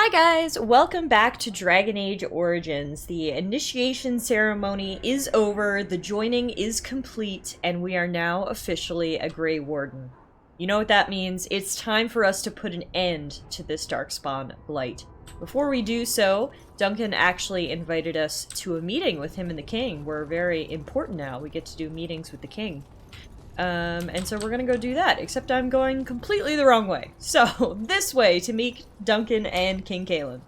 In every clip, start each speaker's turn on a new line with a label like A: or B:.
A: Hi guys, welcome back to Dragon Age Origins. The initiation ceremony is over, the joining is complete, and we are now officially a Grey Warden. You know what that means? It's time for us to put an end to this darkspawn blight. Before we do so, Duncan actually invited us to a meeting with him and the king. We're very important now. We get to do meetings with the king. And so we're gonna go do that, except I'm going completely the wrong way. So, this way to meet Duncan and King Cailan.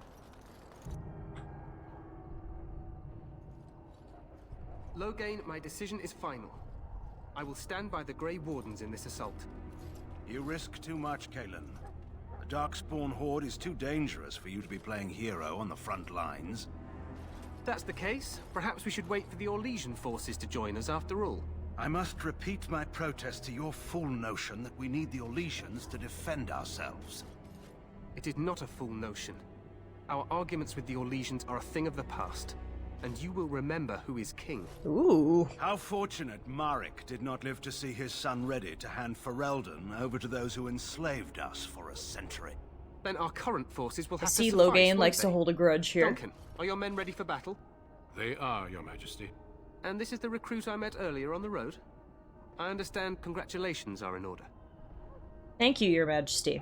B: Loghain, my decision is final. I will stand by the Grey Wardens in this assault.
C: You risk too much, Cailan. The Darkspawn Horde is too dangerous for you to be playing hero on the front lines.
B: If that's the case, perhaps we should wait for the Orlesian forces to join us after all.
C: I must repeat my protest to your fool notion that we need the Orlesians to defend ourselves.
B: It is not a fool notion. Our arguments with the Orlesians are a thing of the past, and you will remember who is king.
A: Ooh.
C: How fortunate Marek did not live to see his son ready to hand Ferelden over to those who enslaved us for a century.
B: Then our current forces will have to
A: See,
B: suffice,
A: Loghain
B: won't
A: likes
B: they?
A: to hold a grudge here.
B: Duncan, are your men ready for battle?
D: They are, Your Majesty.
B: And this is the recruit I met earlier on the road? I understand congratulations are in order.
A: Thank you, Your Majesty.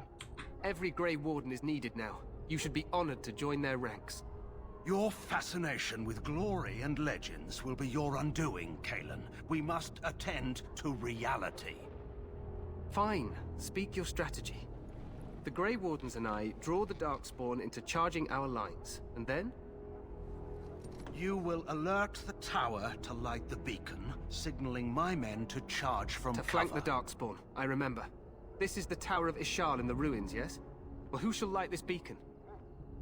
B: Every Grey Warden is needed now. You should be honored to join their ranks.
C: Your fascination with glory and legends will be your undoing, Cailan. We must attend to reality.
B: Fine. Speak your strategy. The Grey Wardens and I draw the Darkspawn into charging our lines, and then?
C: You will alert the tower to light the beacon, signaling my men to charge from
B: To
C: cover.
B: flank the Darkspawn, I remember. This is the Tower of Ishal in the ruins, yes? Well, who shall light this beacon?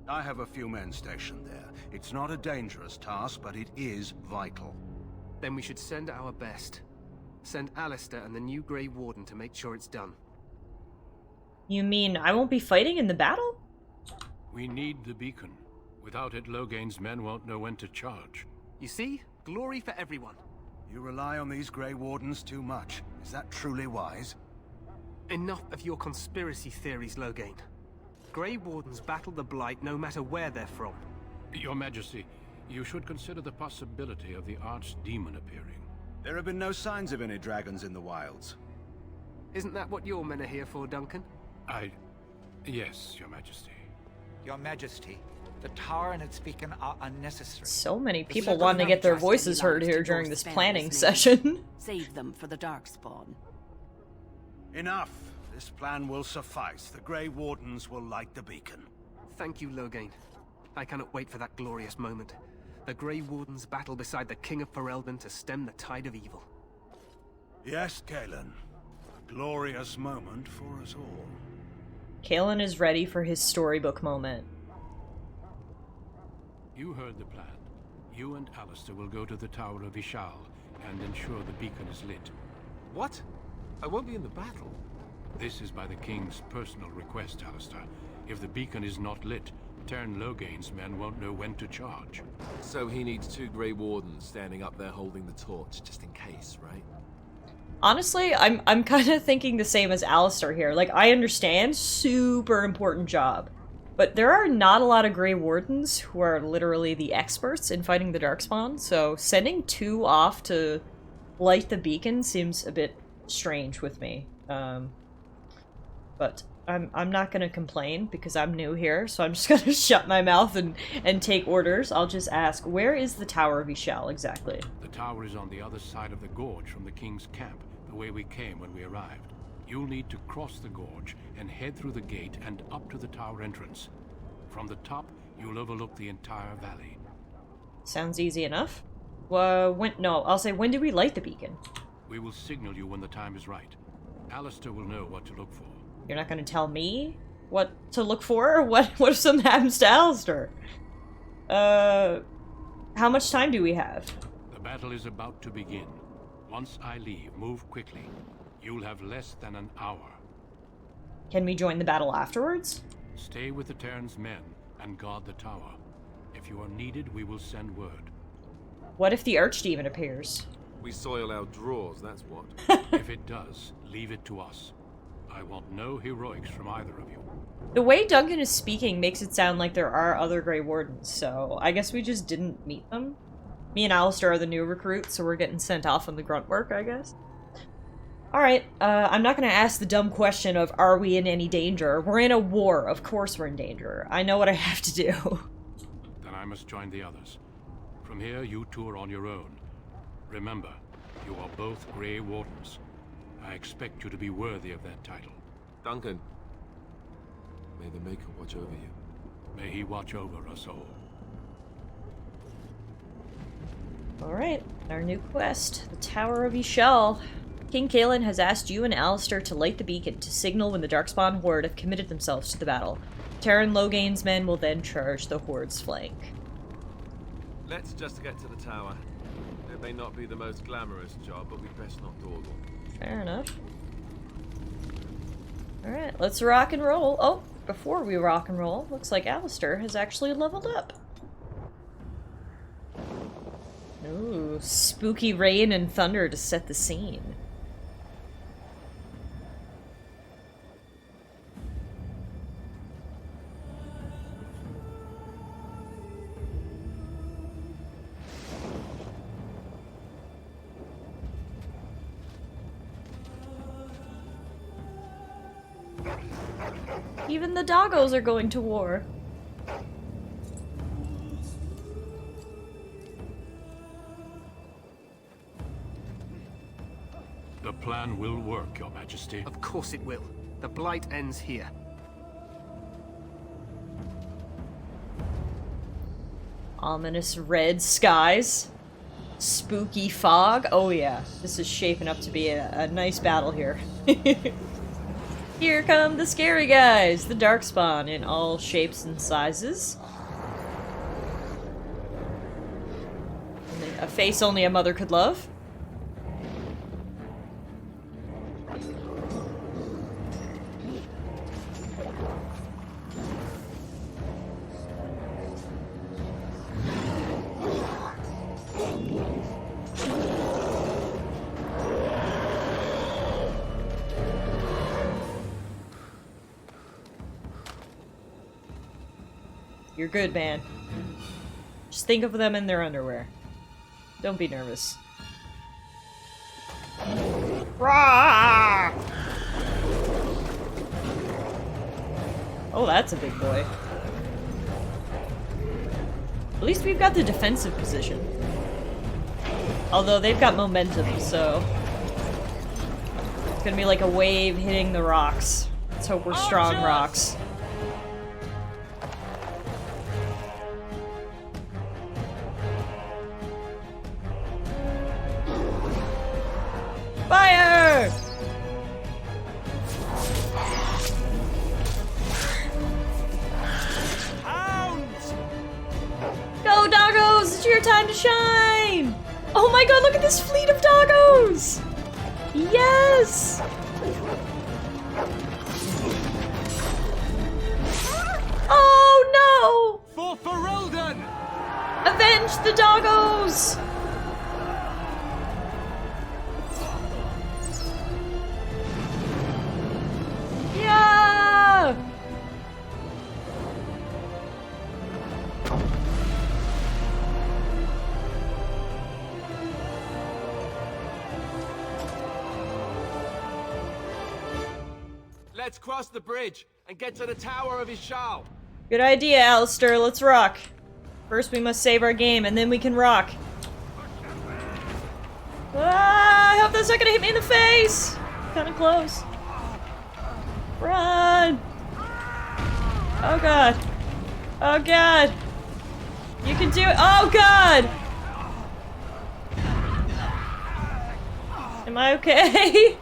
C: I have a few men stationed there. It's not a dangerous task, but it is vital.
B: Then we should send our best. Send Alistair and the new Grey Warden to make sure it's done.
A: You mean I won't be fighting in the battle?
D: We need the beacon. Without it, Loghain's men won't know when to charge.
B: You see? Glory for everyone.
C: You rely on these Grey Wardens too much. Is that truly wise?
B: Enough of your conspiracy theories, Loghain. Grey Wardens battle the Blight no matter where they're from.
D: Your Majesty, you should consider the possibility of the archdemon appearing.
C: There have been no signs of any dragons in the wilds.
B: Isn't that what your men are here for, Duncan?
D: Yes, Your Majesty.
E: Your Majesty, the tower and its beacon are unnecessary.
A: So many people
F: Circle
A: wanting to
F: not
A: get their
F: just
A: voices
F: any
A: heard
F: lives
A: here
F: to
A: during
F: both
A: this
F: spare
A: planning
F: this
A: session.
F: Save them for the Darkspawn.
C: Enough. This plan will suffice. The Grey Wardens will light the beacon.
B: Thank you, Loghain. I cannot wait for that glorious moment. The Grey Wardens battle beside the King of Ferelden to stem the tide of evil.
C: Yes, Cailan. A glorious moment for us all.
A: Cailan is ready for his storybook moment.
D: You heard the plan. You and Alistair will go to the Tower of Ishal and ensure the beacon is lit.
G: What? I won't be in the battle.
D: This is by the King's personal request, Alistair. If the beacon is not lit, Tern Loghain's men won't know when to charge.
G: So he needs two Grey Wardens standing up there holding the torch, just in case, right?
A: Honestly, I'm kind of thinking the same as Alistair here. Like, I understand, super important job. But there are not a lot of Grey Wardens who are literally the experts in fighting the Darkspawn, so sending two off to light the beacon seems a bit strange with me. But I'm not gonna complain because I'm new here, so I'm just gonna shut my mouth and take orders. I'll just ask, where is the Tower of Ishal exactly?
D: The tower is on the other side of the gorge from the King's camp, the way we came when we arrived. You'll need to cross the gorge and head through the gate and up to the tower entrance. From the top, you'll overlook the entire valley.
A: Sounds easy enough. I'll say, when do we light the beacon?
D: We will signal you when the time is right. Alistair will know what to look for.
A: You're not gonna tell me what to look for? What if something happens to Alistair? How much time do we have?
D: The battle is about to begin. Once I leave, move quickly. You'll have less than an hour.
A: Can we join the battle afterwards?
D: Stay with the Terran's men and guard the tower. If you are needed, we will send word.
A: What if the Archdemon appears?
G: We soil our drawers, that's what.
D: If it does, leave it to us. I want no heroics from either of you.
A: The way Duncan is speaking makes it sound like there are other Grey Wardens, so I guess we just didn't meet them. Me and Alistair are the new recruits, so we're getting sent off on the grunt work, I guess. Alright, I'm not gonna ask the dumb question of, are we in any danger? We're in a war, of course we're in danger. I know what I have to do.
D: Then I must join the others. From here, you two are on your own. Remember, you are both Grey Wardens. I expect you to be worthy of that title.
G: Duncan, may the Maker watch over you.
D: May he watch over us all.
A: Alright, our new quest, the Tower of Ishal. King Cailan has asked you and Alistair to light the beacon to signal when the Darkspawn Horde have committed themselves to the battle. Terran Loghain's men will then charge the Horde's flank.
G: Let's just get to the tower. It may not be the most glamorous job, but we'd best not dawdle.
A: Fair enough. Alright, let's rock and roll. Oh, before we rock and roll, looks like Alistair has actually leveled up. Ooh, spooky rain and thunder to set the scene. Even the doggos are going to war.
D: The plan will work, Your Majesty.
B: Of course it will. The blight ends here.
A: Ominous red skies. Spooky fog. Oh yeah, this is shaping up to be a nice battle here. Here come the scary guys, the Darkspawn in all shapes and sizes. A face only a mother could love. You're good, man. Just think of them in their underwear. Don't be nervous. Rah! Oh, that's a big boy. At least we've got the defensive position. Although they've got momentum, so... it's gonna be like a wave hitting the rocks. Let's hope we're strong rocks. Fire!
C: Hounds!
A: Go, doggos! It's your time to shine! Oh my god, look at this fleet of doggos! Yes! Oh no!
C: For Ferelden!
A: Avenge the doggos! Yeah!
G: Let's cross the bridge and get to the Tower of Ishal.
A: Good idea, Alistair. Let's rock. First we must save our game, and then we can rock. Ah, I hope that's not gonna hit me in the face! Kinda close. Run! Oh god. Oh god! You can do it! Oh god! Am I okay?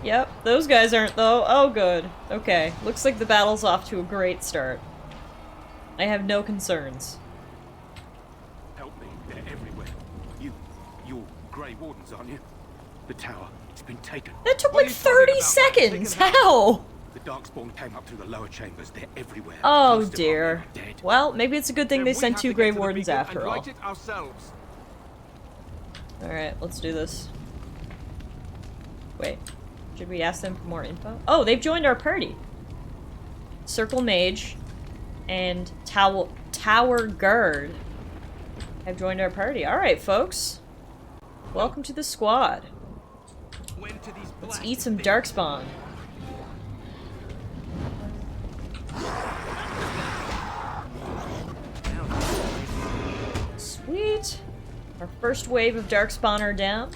A: Yep, those guys aren't though. Oh good. Okay, looks like the battle's off to a great start. I have no concerns.
H: Help me, they're everywhere. You're Grey Wardens, aren't you? The tower, it's been taken.
A: That took
G: What are
A: like
G: you talking
A: 30
G: about?
A: seconds!
G: Take it
A: How?
H: The Darkspawn came up through the lower chambers, they're everywhere.
A: Oh
H: Most of them
A: dear.
H: are dead.
A: Well, maybe it's a good thing
G: Then
A: they
G: we
A: sent
G: have
A: two
G: to
A: Grey
G: get to the
A: Wardens
G: beacon
A: after
G: and
A: all.
G: light it ourselves.
A: Alright, let's do this. Wait. Should we ask them for more info? Oh, they've joined our party. Circle Mage, and Tower Guard have joined our party. Alright, folks. Welcome to the squad. Let's eat some darkspawn. Sweet. Our first wave of darkspawn are down.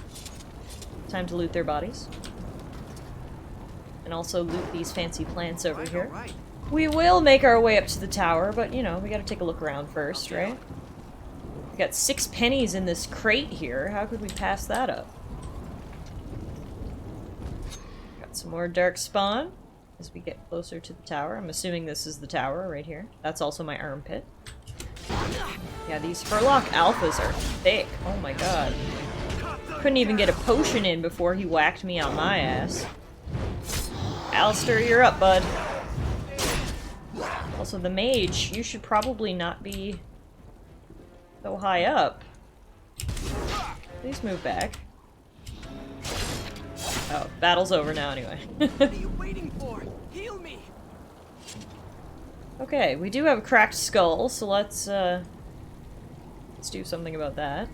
A: Time to loot their bodies. And also loot these fancy plants over here. We will make our way up to the tower, but you know, we gotta take a look around first, right? We got 6 pennies in this crate here. How could we pass that up? Got some more darkspawn as we get closer to the tower. I'm assuming this is the tower right here. That's also my armpit. Yeah, these Furlock alphas are thick. Oh my god. Couldn't even get a potion in before he whacked me on my ass. Alistair, you're up, bud. Also, the mage, you should probably not be so high up. Please move back. Oh, battle's over now anyway.
B: What are you waiting for? Heal me!
A: Okay, we do have a cracked skull, so let's do something about that.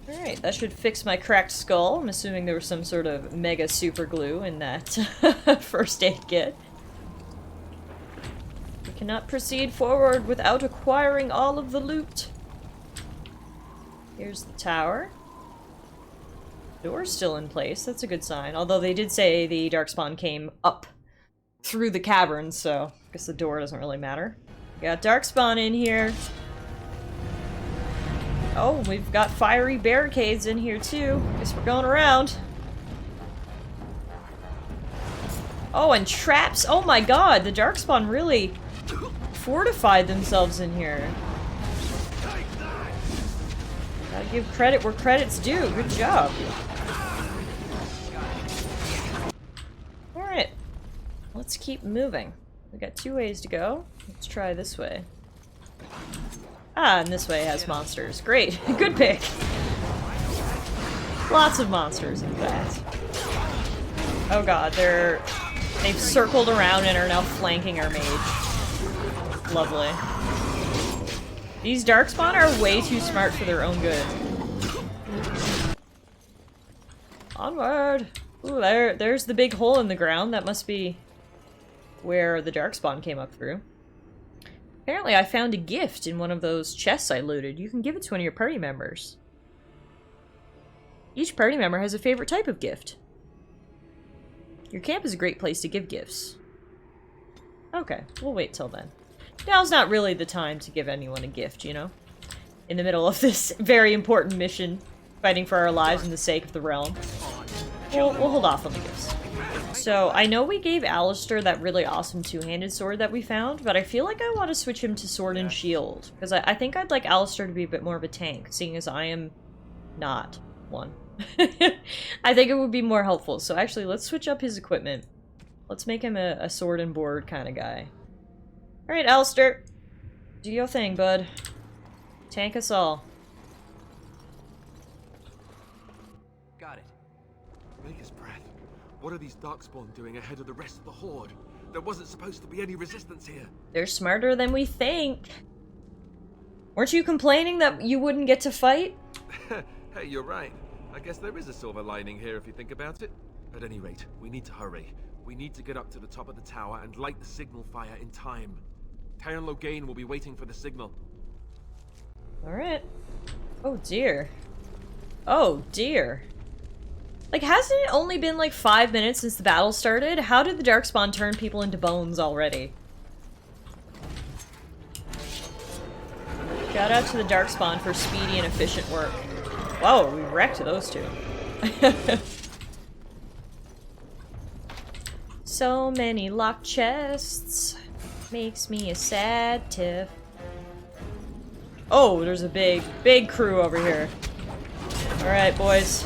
A: Alright, that should fix my cracked skull. I'm assuming there was some sort of mega super glue in that first aid kit. We cannot proceed forward without acquiring all of the loot. Here's the tower. Door's still in place, that's a good sign. Although they did say the darkspawn came up through the cavern, so I guess the door doesn't really matter. We got darkspawn in here. Oh, we've got fiery barricades in here too. Guess we're going around. Oh, and traps! Oh my god, the darkspawn really fortified themselves in here. Gotta give credit where credit's due. Good job. Alright. Let's keep moving. We got 2 ways to go. Let's try this way. Ah, and this way has monsters. Great. Good pick. Lots of monsters, in fact. Oh god, they've circled around and are now flanking our mage. Lovely. These darkspawn are way too smart for their own good. Onward! Ooh, there's the big hole in the ground. That must be where the darkspawn came up through. Apparently I found a gift in one of those chests I looted. You can give it to one of your party members. Each party member has a favorite type of gift. Your camp is a great place to give gifts. Okay, we'll wait till then. Now's not really the time to give anyone a gift, you know? In the middle of this very important mission, fighting for our lives and the sake of the realm. We'll hold off on the gifts. So, I know we gave Alistair that really awesome two-handed sword that we found, but I feel like I want to switch him to sword and shield. Because I think I'd like Alistair to be a bit more of a tank, seeing as I am not one. I think it would be more helpful. So actually, let's switch up his equipment. Let's make him a sword and board kind of guy. Alright, Alistair. Do your thing, bud. Tank us all.
B: Got it.
G: Maker's breath. What are these darkspawn doing ahead of the rest of the horde? There wasn't supposed to be any resistance here.
A: They're smarter than we think. Weren't you complaining that you wouldn't get to fight?
G: Hey, you're right. I guess there is a silver lining here if you think about it. At any rate, we need to hurry. We need to get up to the top of the tower and light the signal fire in time. Tyron Loghain will be waiting for the signal.
A: Alright. Oh dear. Oh dear. Like, hasn't it only been like 5 minutes since the battle started? How did the darkspawn turn people into bones already? Shout out to the darkspawn for speedy and efficient work. Whoa, we wrecked those two. So many locked chests. Makes me a sad tiff. Oh, there's a big crew over here. Alright, boys.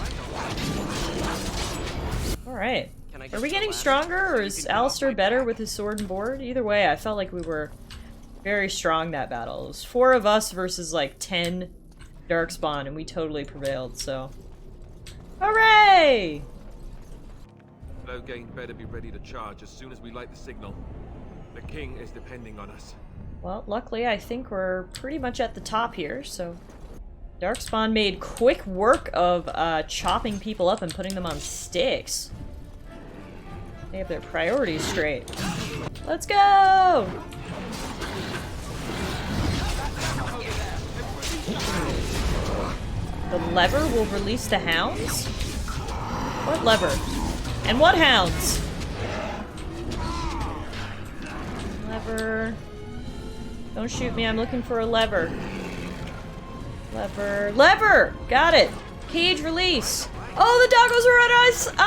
A: Alright. Are we getting stronger, or is Alistair better with his sword and board? Either way, I felt like we were very strong that battle. It was 4 of us versus like 10 darkspawn, and we totally prevailed, so... Hooray!
G: Loghain better be ready to charge as soon as we light the signal. The king is depending on us.
A: Well, luckily I think we're pretty much at the top here, so... Darkspawn made quick work of chopping people up and putting them on sticks. They have their priorities straight. Let's go! The lever will release the hounds? What lever? And what hounds? Lever. Don't shoot me, I'm looking for a lever. Lever. Lever! Got it! Cage release! Oh, the doggos are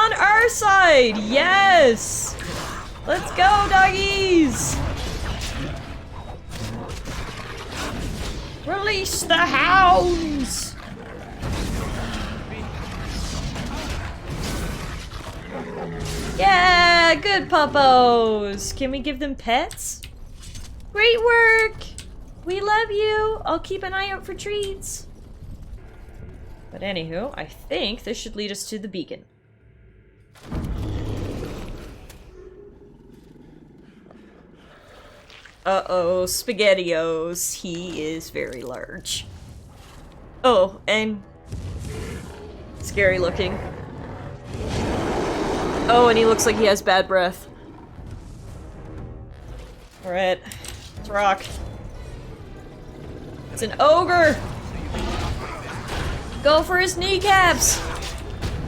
A: on our side! Yes! Let's go, doggies! Release the hounds! Yeah, good puppos! Can we give them pets? Great work! We love you! I'll keep an eye out for treats. But anywho, I think this should lead us to the beacon. Uh-oh, SpaghettiOs. He is very large. Oh, and... scary looking. Oh, and he looks like he has bad breath. Alright, let's rock. It's an ogre! Go for his kneecaps!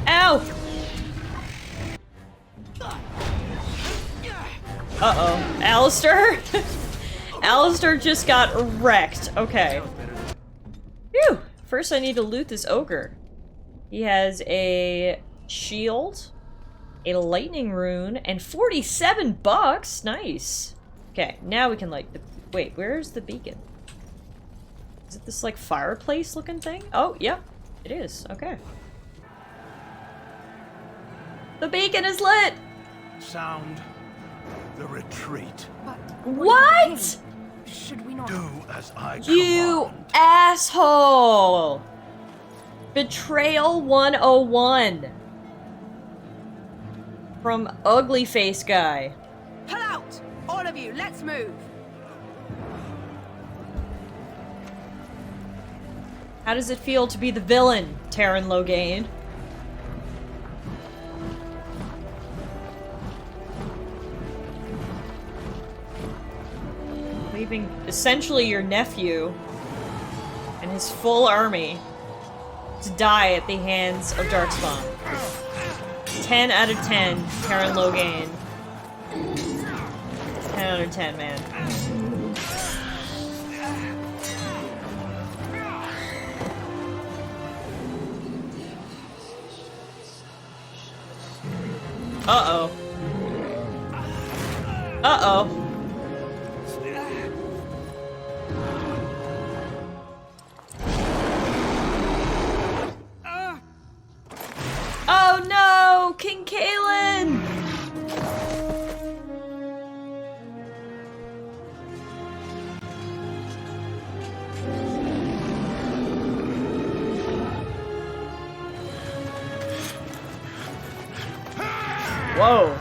A: Ow! Uh-oh. Alistair? Alistair just got wrecked. Okay. Phew! First I need to loot this ogre. He has a shield, a lightning rune, and 47 bucks! Nice! Okay, now we can light the... Wait, where's the beacon? Is it this, like, fireplace looking thing? Oh, yep. It is. Okay. The beacon is lit!
C: Sound the retreat.
A: What?!
F: Should we not?
C: Do as I
A: You
C: command.
A: asshole! Betrayal 101. From Ugly Face Guy.
F: Pull out! All of you, let's move!
A: How does it feel to be the villain, Taryn Logain? Leaving essentially your nephew and his full army to die at the hands of Darkspawn. 10 out of 10, Taryn Logain. 10 out of 10, man. Uh-oh. Uh-oh. Oh no! King Kalen! Whoa.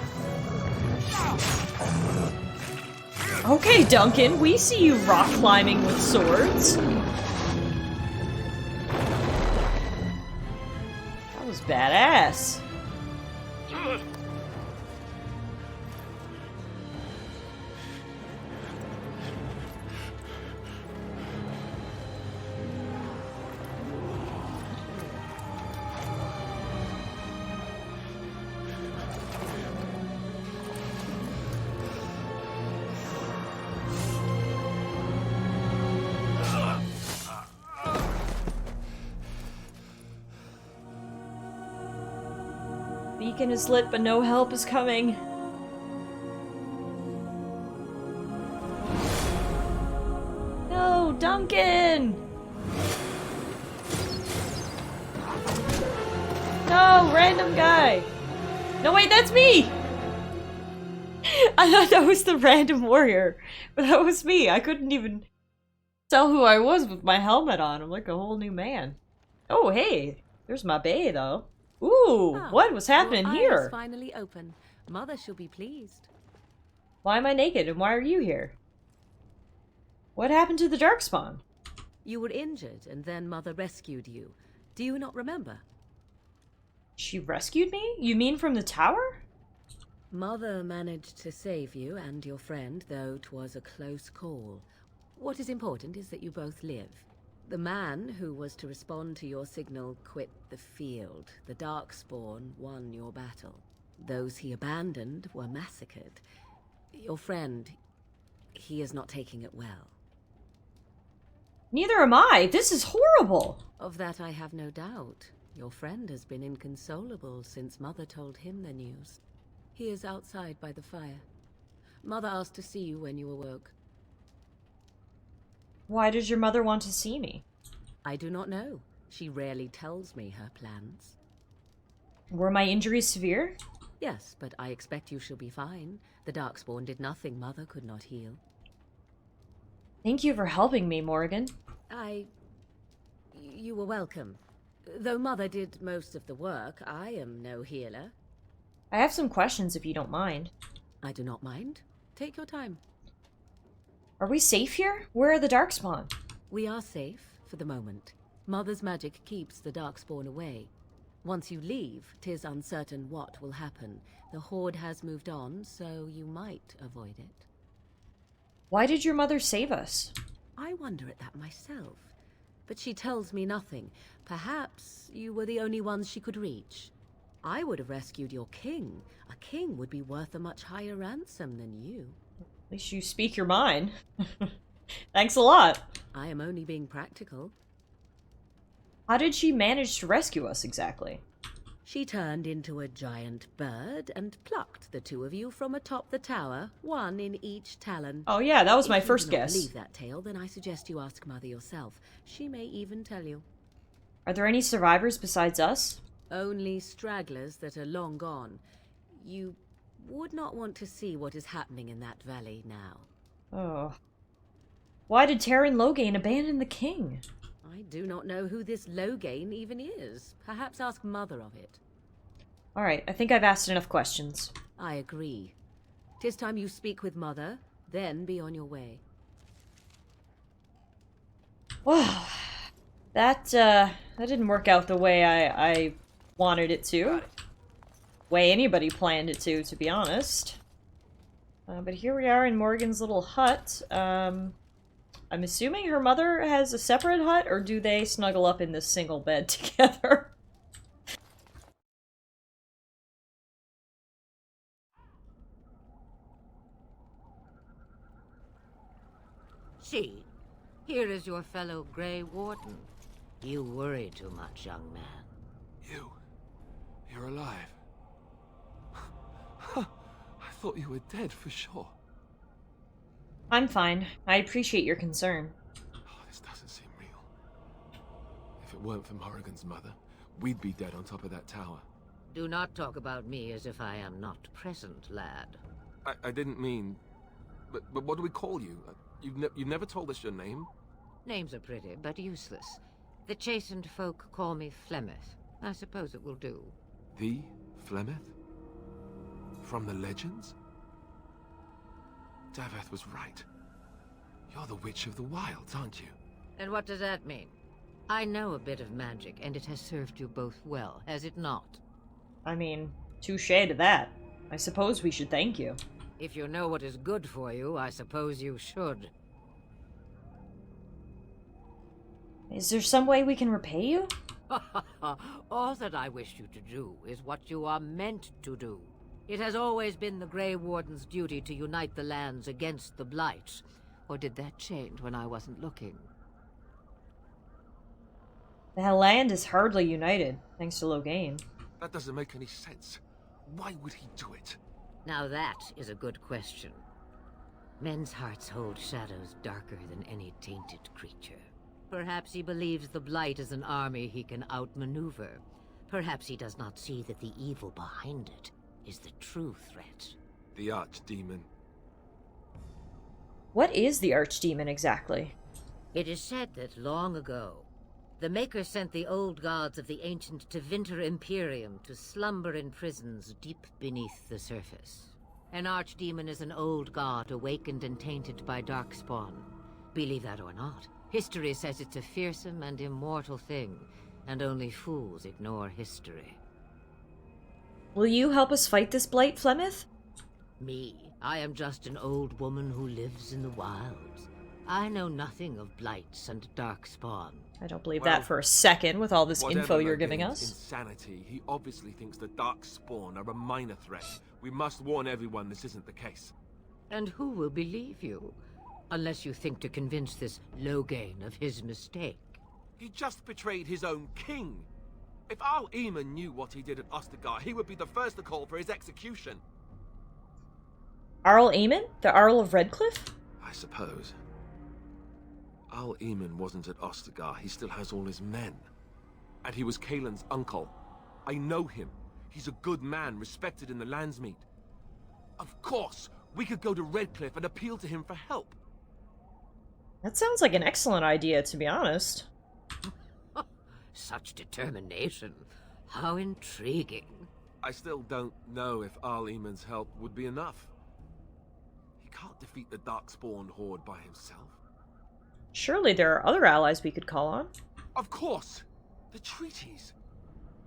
A: Okay, Duncan, we see you rock climbing with swords. That was badass. Beacon is lit, but no help is coming. No, Duncan! No, random guy! No, wait, that's me! I thought that was the random warrior, but that was me. I couldn't even tell who I was with my helmet on. I'm like a whole new man. Oh, hey, there's my bae, though. Ooh, what was happening
I: your eye
A: here?
I: is finally open. Mother shall be pleased.
A: Why am I naked and why are you here? What happened to the darkspawn?
I: You were injured, and then Mother rescued you. Do you not remember?
A: She rescued me? You mean from the tower?
I: Mother managed to save you and your friend, though 'twas a close call. What is important is that you both live. The man who was to respond to your signal quit the field. The darkspawn won your battle. Those he abandoned were massacred. Your friend, he is not taking it well.
A: Neither am I. This is horrible.
I: Of that I have no doubt. Your friend has been inconsolable since Mother told him the news. He is outside by the fire. Mother asked to see you when you awoke.
A: Why did your mother want to see me?
I: I do not know. She rarely tells me her plans.
A: Were my injuries severe?
I: Yes, but I expect you shall be fine. The darkspawn did nothing Mother could not heal.
A: Thank you for helping me, Morgan.
I: You were welcome. Though Mother did most of the work, I am no healer.
A: I have some questions if you don't mind.
I: I do not mind. Take your time.
A: Are we safe here? Where are the darkspawn?
I: We are safe, for the moment. Mother's magic keeps the darkspawn away. Once you leave, 'tis uncertain what will happen. The Horde has moved on, so you might avoid it.
A: Why did your mother save us?
I: I wonder at that myself. But she tells me nothing. Perhaps you were the only ones she could reach. I would have rescued your king. A king would be worth a much higher ransom than you.
A: At least you speak your mind. Thanks a lot.
I: I am only being practical.
A: How did she manage to rescue us exactly?
I: She turned into a giant bird and plucked the two of you from atop the tower, one in each talon.
A: Oh yeah, that was my first
I: If you do not
A: guess.
I: believe that tale, then I suggest you ask Mother yourself. She may even tell you.
A: Are there any survivors besides us?
I: Only stragglers that are long gone. You would not want to see what is happening in that valley now.
A: Oh. Why did Terran Loghain abandon the king?
I: I do not know who this Loghain even is. Perhaps ask Mother of it.
A: Alright, I think I've asked enough questions.
I: I agree. 'Tis time you speak with Mother, then be on your way.
A: Wow. That didn't work out the way I wanted it to. Way anybody planned it to be honest. But here we are in Morgan's little hut. I'm assuming her mother has a separate hut, or do they snuggle up in this single bed together?
J: See, here is your fellow Grey Warden. You worry too much, young man.
G: You're alive. I thought you were dead for sure.
A: I'm fine. I appreciate your concern.
G: Oh, this doesn't seem real. If it weren't for Morrigan's mother, we'd be dead on top of that tower.
J: Do not talk about me as if I am not present, lad.
G: I didn't mean... But what do we call you? You've never told us your name?
J: Names are pretty, but useless. The chastened folk call me Flemeth. I suppose it will do.
G: The Flemeth? From the legends? Daveth was right. You're the Witch of the Wilds, aren't you?
J: And what does that mean? I know a bit of magic, and it has served you both well, has it not?
A: I mean, touche to that. I suppose we should thank you.
J: If you know what is good for you, I suppose you should.
A: Is there some way we can repay you?
J: All that I wish you to do is what you are meant to do. It has always been the Grey Warden's duty to unite the lands against the Blight. Or did that change when I wasn't looking?
A: The land is hardly united, thanks to Loghain.
G: That doesn't make any sense. Why would he do it?
J: Now that is a good question. Men's hearts hold shadows darker than any tainted creature. Perhaps he believes the Blight is an army he can outmaneuver. Perhaps he does not see that the evil behind it is the true threat.
G: The Archdemon.
A: What is the Archdemon exactly?
J: It is said that long ago, the Maker sent the old gods of the ancient Tevinter Imperium to slumber in prisons deep beneath the surface. An archdemon is an old god awakened and tainted by darkspawn. Believe that or not, history says it's a fearsome and immortal thing, and only fools ignore history.
A: Will you help us fight this blight, Flemeth?
J: Me? I am just an old woman who lives in the wilds. I know nothing of blights and darkspawn.
A: I don't believe that for a second with all this info you're giving
G: Logain's
A: us.
G: Insanity. He obviously thinks the darkspawn are a minor threat. We must warn everyone this isn't the case.
J: And who will believe you? Unless you think to convince this Logain of his mistake.
G: He just betrayed his own king. If Arl Eamon knew what he did at OSTAGAR, he would be the first to call for his execution.
A: Arl Eamon? The Arl of Redcliffe?
G: I suppose. Arl Eamon wasn't at OSTAGAR. He still has all his men. And he was Kaelin's uncle. I know him. He's a good man, respected in the Landsmeet. Of course, we could go to Redcliffe and appeal to him for help.
A: That sounds like an excellent idea, to be honest.
J: Such determination. How intriguing.
G: I still don't know if Arl Eamon's help would be enough. He can't defeat the Darkspawn horde by himself.
A: Surely there are other allies we could call on.
G: Of course! The treaties!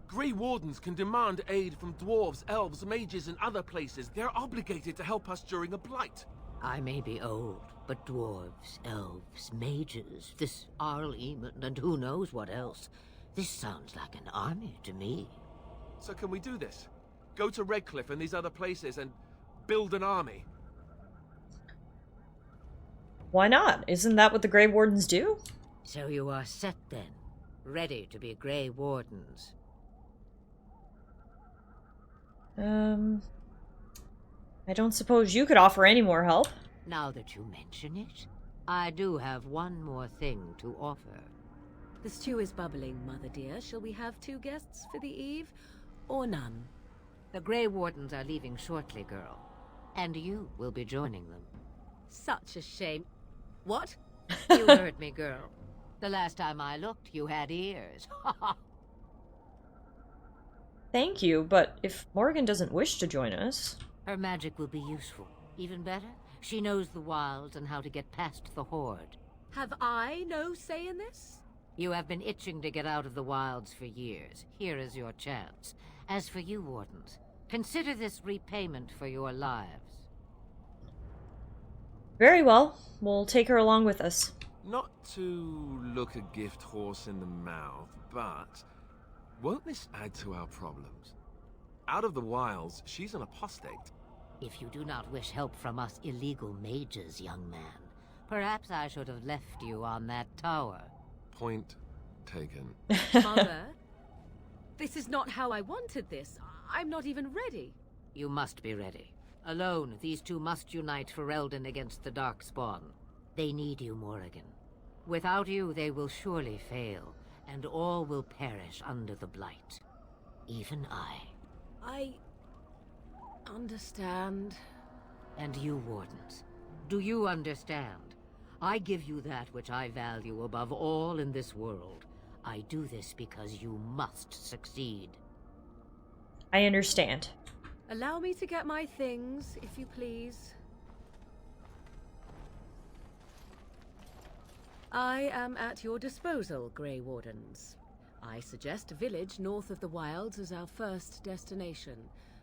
G: Grey Wardens can demand aid from dwarves, elves, mages, and other places. They're obligated to help us during a blight.
J: I may be old, but dwarves, elves, mages, this Arl Eamon, and who knows what else. This sounds like an army to me.
G: So can we do this? Go to Redcliffe and these other places and build an army?
A: Why not? Isn't that what the Grey Wardens do?
J: So you are set then, ready to be Grey Wardens.
A: I don't suppose you could offer any more help.
J: Now that you mention it, I do have one more thing to offer.
I: The stew is bubbling, Mother dear. Shall we have 2 guests for the eve, or none?
J: The Grey Wardens are leaving shortly, girl. And you will be joining them.
I: Such a shame. What?
J: You heard me, girl. The last time I looked, you had ears.
A: Thank you, but if Morgan doesn't wish to join us...
J: Her magic will be useful. Even better, she knows the wilds and how to get past the horde.
I: Have I no say in this?
J: You have been itching to get out of the wilds for years. Here is your chance. As for you, Wardens, consider this repayment for your lives.
A: Very well. We'll take her along with us.
G: Not to look a gift horse in the mouth, but won't this add to our problems? Out of the wilds, she's an apostate.
J: If you do not wish help from us illegal mages, young man, perhaps I should have left you on that tower.
G: Point taken.
I: Mother, this is not how I wanted this. I'm not even ready.
J: You must be ready. Alone, these two must unite for Eldon against the Darkspawn. They need you, Morrigan. Without you, they will surely fail, and all will perish under the Blight. Even I.
I: I understand.
J: And you, Wardens, do you understand? I give you that which I value above all in this world. I do this because you must succeed.
A: I understand.
I: Allow me to get my things, if you please. I am at your disposal, Grey Wardens. I suggest a village north of the wilds as our first destination.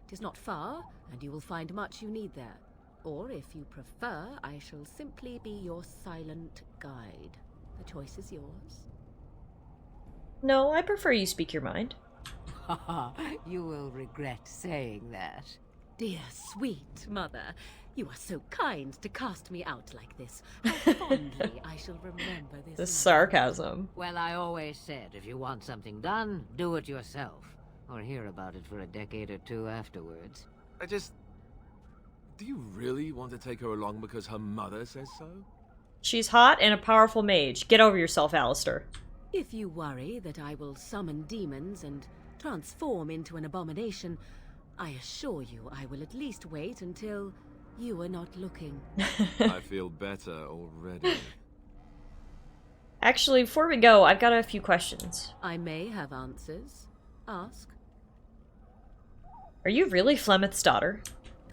I: It is not far, and you will find much you need there. Or, if you prefer, I shall simply be your silent guide. The choice is yours.
A: No, I prefer you speak your mind.
J: You will regret saying that.
I: Dear, sweet mother, you are so kind to cast me out like this. How fondly I shall remember this.
A: The sarcasm.
J: Well, I always said, if you want something done, do it yourself. Or hear about it for a decade or two afterwards.
G: Do you really want to take her along because her mother says so?
A: She's hot and a powerful mage. Get over yourself, Alistair.
I: If you worry that I will summon demons and transform into an abomination, I assure you I will at least wait until you are not looking.
G: I feel better already.
A: Actually, before we go, I've got a few questions.
I: I may have answers. Ask.
A: Are you really Flemeth's daughter?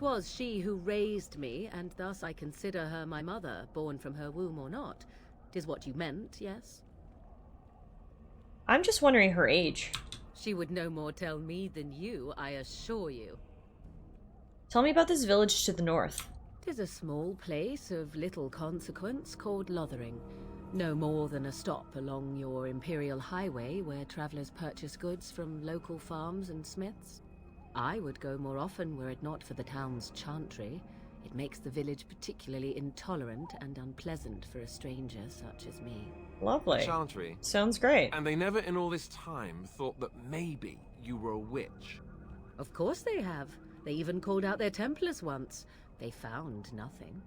I: 'Twas she who raised me, and thus I consider her my mother, born from her womb or not. 'Tis what you meant, yes?
A: I'm just wondering her age.
I: She would no more tell me than you, I assure you.
A: Tell me about this village to the north.
I: 'Tis a small place of little consequence called Lothering. No more than a stop along your imperial highway where travelers purchase goods from local farms and smiths. I would go more often were it not for the town's chantry. It makes the village particularly intolerant and unpleasant for a stranger such as me.
A: Lovely.
G: Chantry.
A: Sounds great.
G: And they never in all this time thought that maybe you were a witch.
I: Of course they have. They even called out their Templars once. They found nothing.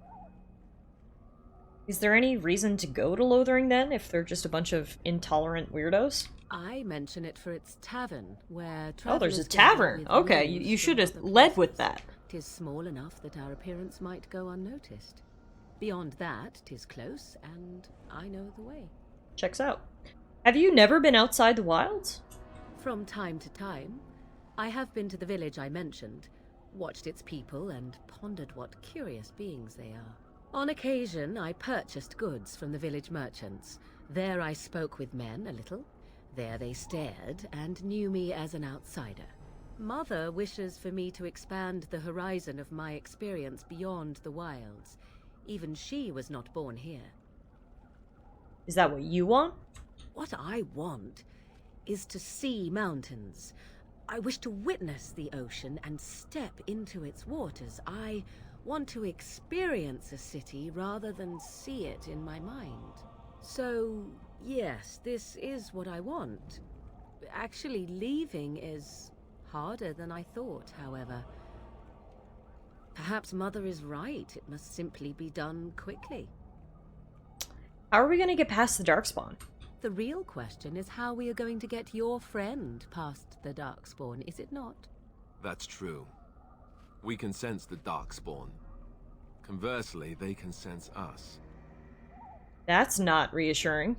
A: Is there any reason to go to Lothering then, if they're just a bunch of intolerant weirdos?
I: I mention it for its tavern, where
A: Oh, there's a
I: travelers gather
A: tavern.
I: with
A: Okay,
I: news
A: you should
I: from
A: have
I: other
A: led with
I: places.
A: that.
I: 'Tis small enough that our appearance might go unnoticed. Beyond that, 'tis close, and I know the way.
A: Checks out. Have you never been outside the wilds?
I: From time to time, I have been to the village I mentioned, watched its people, and pondered what curious beings they are. On occasion, I purchased goods from the village merchants. There I spoke with men a little. There they stared and knew me as an outsider. Mother wishes for me to expand the horizon of my experience beyond the wilds. Even she was not born here.
A: Is that what you want?
I: What I want is to see mountains. I wish to witness the ocean and step into its waters. I want to experience a city rather than see it in my mind. So, yes, this is what I want. Actually, leaving is harder than I thought, however. Perhaps Mother is right. It must simply be done quickly.
A: How are we going to get past the darkspawn?
I: The real question is how we are going to get your friend past the darkspawn, is it not?
G: That's true. We can sense the darkspawn. Conversely, they can sense us.
A: That's not reassuring.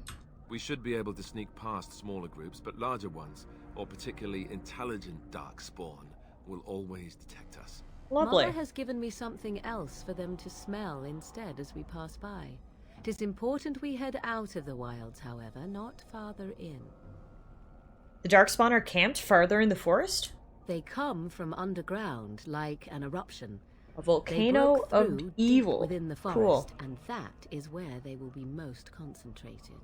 G: We should be able to sneak past smaller groups, but larger ones, or particularly intelligent darkspawn, will always detect us.
A: Lovely.
I: Mother has given me something else for them to smell instead as we pass by. It is important we head out of the wilds, however, not farther in.
A: The darkspawn are camped farther in the forest?
I: They come from underground, like an eruption.
A: A volcano
I: They broke
A: of
I: through
A: evil.
I: deep within the forest,
A: Cool.
I: and that is where they will be most concentrated.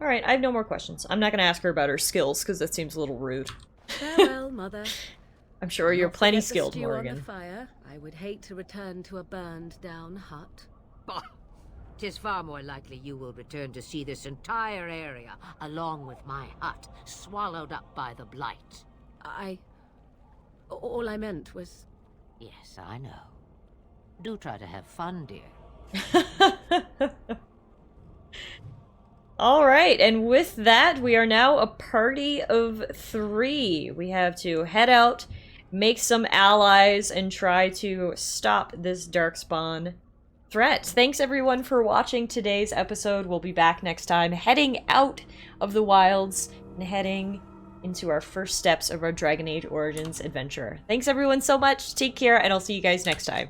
A: Alright, I have no more questions. I'm not going to ask her about her skills, because that seems a little rude.
I: Farewell, Mother.
A: I'm sure you're
I: Not
A: plenty
I: forget the
A: skilled,
I: stew on
A: Morgan.
I: the fire. I would hate to return to a burned-down hut.
J: Bah! 'Tis far more likely you will return to see this entire area, along with my hut, swallowed up by the blight.
I: All I meant was...
J: Yes, I know. Do try to have fun, dear.
A: Alright, and with that, we are now a party of 3. We have to head out, make some allies, and try to stop this darkspawn threat. Thanks everyone for watching today's episode. We'll be back next time, heading out of the wilds and heading into our first steps of our Dragon Age Origins adventure. Thanks everyone so much, take care, and I'll see you guys next time.